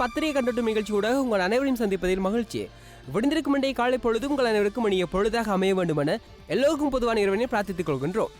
பத்திரிகை கண்டட்டும் நிகழ்ச்சியோட உங்கள் அனைவரையும் சந்திப்பதில் மகிழ்ச்சி. விடுந்திருக்கும் இன்றைய காலை பொழுதும் உங்கள் அனைவருக்கும் இனிய பொழுதாக அமைய வேண்டும் என எல்லோருக்கும் பொதுவான இறைவனை பிரார்த்தித்துக் கொள்கின்றோம்.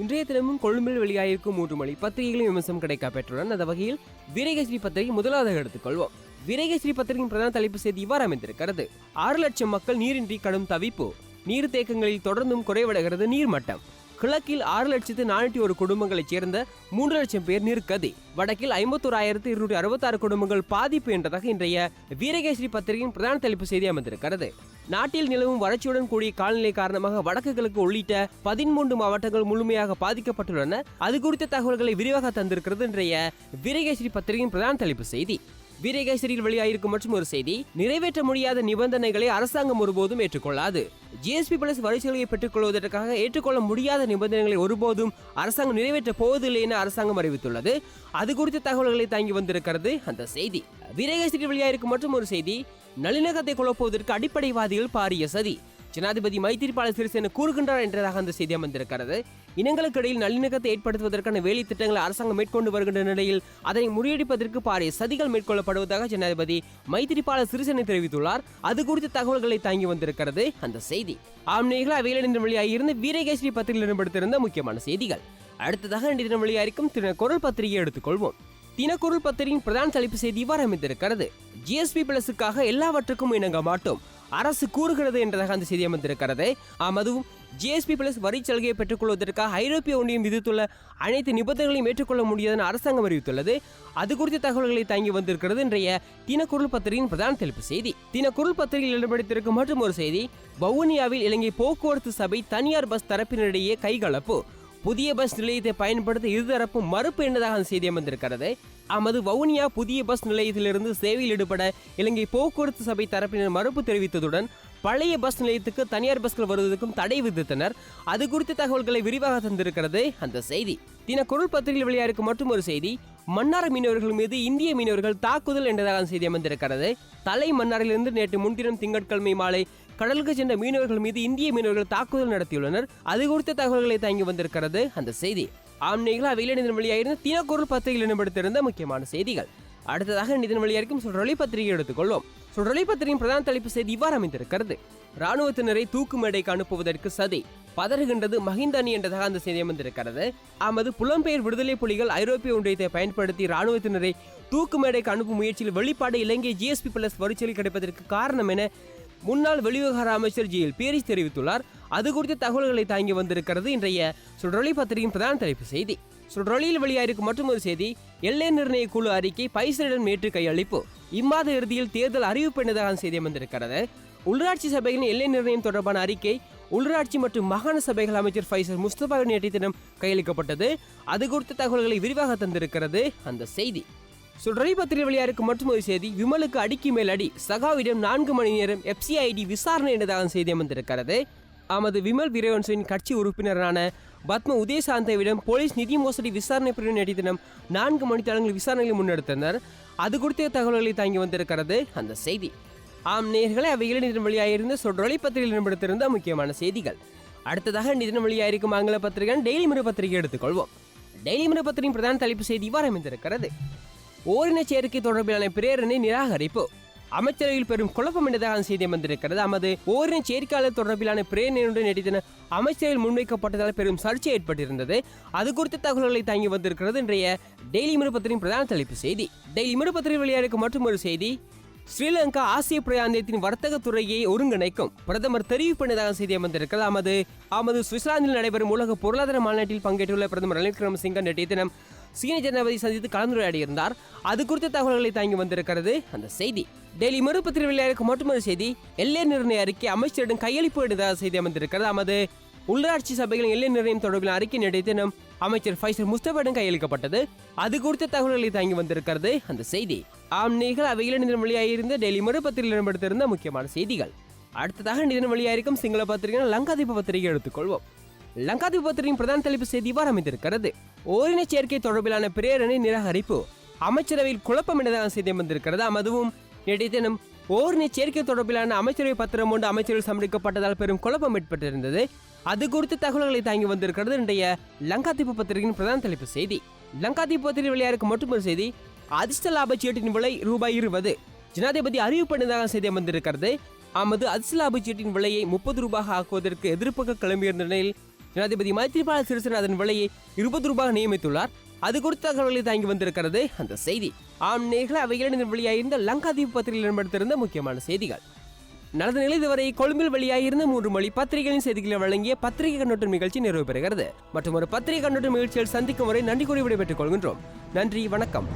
இன்றைய தினமும் கொழும்பில் வெளியாகிருக்கும் 3 மொழி பத்திரிகைகளின் விமர்சனம் கிடைக்க பெற்றுடன் அந்த வகையில் வீரகேசரி பத்திரிகை முதலாவதாக எடுத்துக்கொள்வோம். வீரகேசரி பத்திரிகையின் பிரதான தலைப்பு செய்தி இவ்வாறு அமைந்திருக்கிறது. 6 லட்சம் மக்கள் நீரின்றி கடும் தவிப்பு. நீர் தேக்கங்களில் தொடர்ந்தும் குறைவடைகிறது நீர்மட்டம். கிழக்கில் 6,401 குடும்பங்களைச் சேர்ந்த 3 லட்சம் பேர் நிற்கதி. வடக்கில் 51,266 குடும்பங்கள் பாதிப்பு என்றதாக இன்றைய வீரகேசரி பத்திரிகையின் பிரதான தலைப்பு செய்தி அமைந்திருக்கிறது. நாட்டில் நிலவும் வறட்சியுடன் கூடிய காலநிலை காரணமாக வடக்கு கிழக்கு உள்ளிட்ட 13 மாவட்டங்கள் முழுமையாக பாதிக்கப்பட்டுள்ளன. அது குறித்த தகவல்களை விரிவாக தந்திருக்கிறது இன்றைய வீரகேசரி பத்திரிகையின் பிரதான தலைப்பு செய்தி. வீரகேசரியில் வெளியாகிருக்கும் மற்றும் ஒரு செய்தி, நிறைவேற்ற முடியாத நிபந்தனைகளை அரசாங்கம் ஒருபோதும் ஏற்றுக்கொள்ளாது. GSP+ வரிசலுகையை பெற்றுக் கொள்வதற்காக ஏற்றுக்கொள்ள முடியாத நிபந்தனைகளை ஒருபோதும் அரசாங்கம் நிறைவேற்ற போவதில்லை என அரசாங்கம் அறிவித்துள்ளது. அது குறித்த தகவல்களை தாங்கி வந்திருக்கிறது அந்த செய்தி. வீரகேசரியில் வெளியாகிருக்கும் மற்றும் ஒரு செய்தி, நல்லிணக்கத்தை குழப்புவதற்கு அடிப்படைவாதிகள் பாரிய சதி. ஜனாதிபதி மைத்திரிபால சிறிசேன கூறுகின்றார் என்றதாக அந்த செய்தி அமைந்திருக்கிறது. இனங்களுக்கு இடையில் நல்லிணக்கத்தை ஏற்படுத்துவதற்கான வேலை திட்டங்களை அரசாங்கம் மேற்கொண்டு வருகின்ற நிலையில் அதனை முறியடிப்பதற்கு பாரிய சதிகள் மேற்கொள்ளப்படுவதாக ஜனாதிபதி மைத்திரிபால சிறிசேன தெரிவித்துள்ளார். அது குறித்த தகவல்களை தாங்கி வந்திருக்கிறது அந்த செய்தி. ஆம்நேயர்கள் அவையில் இன்று வெளியாகியிருந்த வீரகேசரி பத்திரிகையில் இடம்பெடுத்திருந்த முக்கியமான செய்திகள். அடுத்ததாக இன்று தினம் வெளியாகிருக்கும் தினக்குரல் பத்திரிகையை எடுத்துக்கொள்வோம். தினக்குரல் பத்திரிகையின் பிரதான தலைப்பு செய்தி இவ்வாறு அமைந்திருக்கிறது. GSP+க்காக எல்லாவற்றுக்கும் இணங்க மாட்டோம், அரசு கூறுகிறது என்றதாக அந்த செய்தி அமைந்திருக்கிறது. அதுவும் GSP+ வரி சலுகையை பெற்றுக் கொள்வதற்காக ஐரோப்பிய ஒன்றியம் விதித்துள்ள அனைத்து நிபந்தனைகளையும் ஏற்றுக்கொள்ள முடியாத அரசாங்கம் அறிவித்துள்ளது. அது குறித்த தகவல்களை தாங்கி வந்திருக்கிறது இன்றைய தினக்குரல் பத்திரிகையின் பிரதான தலைப்பு செய்தி. தினக்குரல் பத்திரிகையில் இடம்பெடுத்திருக்கும் மற்றும் ஒரு செய்தி, வவுனியாவில் இலங்கை போக்குவரத்து சபை தனியார் பஸ் தரப்பினரிடையே கைகலப்பு. புதிய பஸ் நிலையத்தை பயன்படுத்த இருதரப்பும் மறுப்பு என்பதாக அந்த செய்தி அமைந்திருக்கிறது. வவுனியா புதிய பஸ் நிலையத்திலிருந்து சேவையில் ஈடுபட இலங்கை போக்குவரத்து சபை தரப்பினர் மறுப்பு தெரிவித்ததுடன் பழைய பஸ் நிலையத்துக்கு தனியார் பஸ்கள் வருவதற்கும் தடை விதித்தனர். அது குறித்த தகவல்களை விரிவாக தந்திருக்கிறது அந்த செய்தி. தினக்குரல் பத்திரிகையில் வெளியாகிருக்கும் மற்றும் ஒரு செய்தி, மன்னார் மீனவர்கள் மீது இந்திய மீனவர்கள் தாக்குதல் என்றதாக செய்தி அமைந்திருக்கிறது. தலை மன்னாரிலிருந்து நேற்று முன்தினம் திங்கட்கிழமை மாலை கடலுக்கு சென்ற மீனவர்கள் மீது இந்திய மீனவர்கள் தாக்குதல் நடத்தியுள்ளனர். அது குறித்த தகவல்களை தாங்கி வந்திருக்கிறது அந்த செய்தி. ஆம்நேயர்கள் அவையில் வெளியாகிருந்த தினக்குரல் பத்திரிகையில் இடம்பெடுத்திருந்த முக்கியமான செய்திகள். அடுத்ததாக நிதின் வெளியாகிருக்கும் சுடரொலி பத்திரிகை எடுத்துக்கொள்வோம். சுடரொலி பத்திரிகையின் பிரதான தலைப்பு செய்தி இவ்வாறு அமைந்திருக்கிறது. ராணுவத்தினரை தூக்கு மேடைக்கு அனுப்புவதற்கு சதி, பதறுகின்றது மஹிந்த அணி என்றதாக அந்த செய்தி அமைந்திருக்கிறது. புலம்பெயர் விடுதலை புலிகள் ஐரோப்பிய ஒன்றியத்தை பயன்படுத்தி ராணுவத்தினரை தூக்கு மேடைக்கு அனுப்பும் முயற்சியில் வெளிப்பாடு இலங்கை GSP+ வரிச்சலுகை கிடைப்பதற்கு காரணம் என முன்னாள் வெளிவிவகார அமைச்சர் ஜிஎல் பீரிஸ் தெரிவித்துள்ளார். அது குறித்த தகவல்களை தாங்கி வந்திருக்கிறது இன்றைய சுடரொலி பத்திரிகையின் பிரதான தலைப்பு செய்தி. சுடரொலியில் வெளியாகிருக்கும் மற்றும் ஒரு செய்தி, எல்லை நிர்ணய குழு அறிக்கை பைசரிடம் நேற்று கையளிப்பு. இம்மாத இறுதியில் தேர்தல் அறிவிப்பு என்பதாக செய்தி வந்திருக்கிறது. உள்ளாட்சி சபைகளின் எல்லை நிர்ணயம் தொடர்பான அறிக்கை உள்ளாட்சி மற்றும் மாகாண சபைகள் அமைச்சர் ஃபைசல் முஸ்தபா நேற்றைய தினம் கையளிக்கப்பட்டது. அது குறித்த தகவல்களை விரிவாக தந்திருக்கிறது அந்த செய்தி. சுடரொலி பத்திரிகை வெளியாகிருக்கும் மற்றும் ஒரு செய்தி, விமலுக்கு அடிக்கு மேல் அடி, சகாவிடம் 4 மணி நேரம் FCID விசாரணை என்றதாக செய்தி அமைந்திருக்கிறது. விமல் வீரவன்சனின் கட்சி உறுப்பினரான பத்ம உதயசாந்தவிடம் போலீஸ் நிதி மோசடி விசாரணை பிரிவு நேற்றைய தினம் 4 மணித்தளங்கள் விசாரணைகளை முன்னெடுத்தனர். அது குறித்த தகவல்களை தாங்கி வந்திருக்கிறது அந்த செய்தி. நேயர்களே, அவையில் நிதினம் வெளியாகியிருந்த சுடரொலி பத்திரிகையில் இடம்பெடுத்திருந்த முக்கியமான செய்திகள். அடுத்ததாக நிதினம் வெளியாகிருக்கும் ஆங்கில பத்திரிகை டெய்லி மிரர் பத்திரிகை எடுத்துக்கொள்வோம். டெய்லி மிரர் பத்திரிகையின் பிரதான தலைப்பு செய்தி இவ்வாறு அமைந்திருக்கிறது. ஓரின சேர்க்கை தொடர்பிலான பிரேரணை நிராகரிப்பு, அமைச்சரவையில் பெரும் குழப்பம் என்றதாக செய்தி வந்திருக்கிறது. ஓரின சேர்க்கையாளர் தொடர்பிலான பிரேரணையுடன் நேற்று அமைச்சரவையில் முன்வைக்கப்பட்டதால் பெரும் சர்ச்சை ஏற்பட்டிருந்தது. அது குறித்த தகவல்களை தாங்கி வந்திருக்கிறது இன்றைய டெய்லி மிரர் பத்திரிகையின் பிரதான தலைப்பு செய்தி. டெய்லி மிரர் பத்திரிகை வெளியாகிருக்கும் மற்றும் ஒரு செய்தி, ஸ்ரீலங்கா ஆசிய பிராந்தியத்தின் வர்த்தக துறையை ஒருங்கிணைக்கும் பிரதமர் தெரிவிப்பு என்றதாக செய்தி வந்திருக்கிறது. சுவிட்சர்லாந்தில் நடைபெறும் உலக பொருளாதார மாநாட்டில் பங்கேற்றுள்ள பிரதமர் ரணில் விக்ரமசிங்கே நேற்றைய தினம் சீன ஜனாதிபதி சந்தித்து கலந்துரையாடியிருந்தார். அது குறித்த தகவல்களை தாங்கி வந்திருக்கிறது அந்த செய்தி. டெய்லி மிரர் பத்திரிகை வெளியாகிருக்கும் மற்றொரு செய்தி, எல்லை நிர்ணய அறிக்கை அமைச்சரிடம் கையளிப்பு என்றதாக செய்தி அமைந்திருக்கிறது. உள்ளாட்சி சபைகளின் எல்லை நிர்ணயம் தொடர்பில் அறிக்கை நேற்றைய தினம் அமைச்சர் ஃபைசல் முஸ்தபாவிடம் கையளிக்கப்பட்டது. அது குறித்த தகவல்களை தாங்கி வந்திருக்கிறது அந்த செய்தி. நேயர்கள் அவையில் நிதினம் வெளியாகியிருந்த டெய்லி மிரர் பத்திரிகையில் இடம்பெடுத்திருந்த முக்கியமான செய்திகள். அடுத்ததாக நிதினம் வெளியாகிருக்கும் சிங்கள பத்திரிகை லங்காதீப பத்திரிகை எடுத்துக்கொள்வோம். லங்காதீப பத்திரிகையின் பிரதான தலைப்பு செய்தி இவ்வாறு அமைந்திருக்கிறது. ஓரின சேர்க்கை தொடர்பிலான பிரேரணை நிராகரிப்பு, அமைச்சரவையில் குழப்பம் என்றதாக செய்தி வந்திருக்கிறது. நேற்றைய தினம் ஓரின சேர்க்கை தொடர்பிலான அமைச்சரவை பத்திரம் ஒன்று அமைச்சர்கள் சமர்ப்பிக்கப்பட்டதால் பெரும் குழப்பம் ஏற்பட்டிருந்தது. அது குறித்த தகவல்களை தாங்கி வந்திருக்கிறது இன்றைய லங்காதீப பத்திரிகையின் பிரதான தலைப்பு செய்தி. லங்காதீப பத்திரிகை வெளியாகிருக்கும் மற்றொரு செய்தி, அதிர்ஷ்ட லாப சீட்டின் விலை ரூபாய் 20. ஜனாதிபதி அறிவிப்பதாக செய்தி வந்திருக்கிறது. ஆமது அதிர்ஷ்ட லாப சீட்டின் விலையை 30 ரூபாய் ஆக்குவதற்கு எதிர்ப்புகள் கிளம்பியிருந்த நிலையில் ஜனாதிபதி மைத்ரிபால சிறிசேன அதன் விலையை 20 ரூபாய் நியமித்துள்ளார். அது குறித்த தகவல்களை தாங்கி வந்திருக்கிறது அந்த செய்தி. ஆம் நேர்களை அவைகளின் வெளியாயிருந்த லங்காதீப் பத்திரிகையில் இடம்பெடுத்திருந்த முக்கியமான செய்திகள். நடந்த நிலை இதுவரை கொழும்பில் வெளியாகியிருந்த 3 மொழி பத்திரிகைகளின் செய்திகளை வழங்கிய பத்திரிகை கண்ணோட்டம் நிகழ்ச்சி நிறைவு பெறுகிறது. மற்றும் ஒரு பத்திரிகை கண்ணோட்டம் நிகழ்ச்சியில் சந்திக்கும் வரை நன்றி கூறி விடைபெற்றுக் கொள்கின்றோம். நன்றி, வணக்கம்.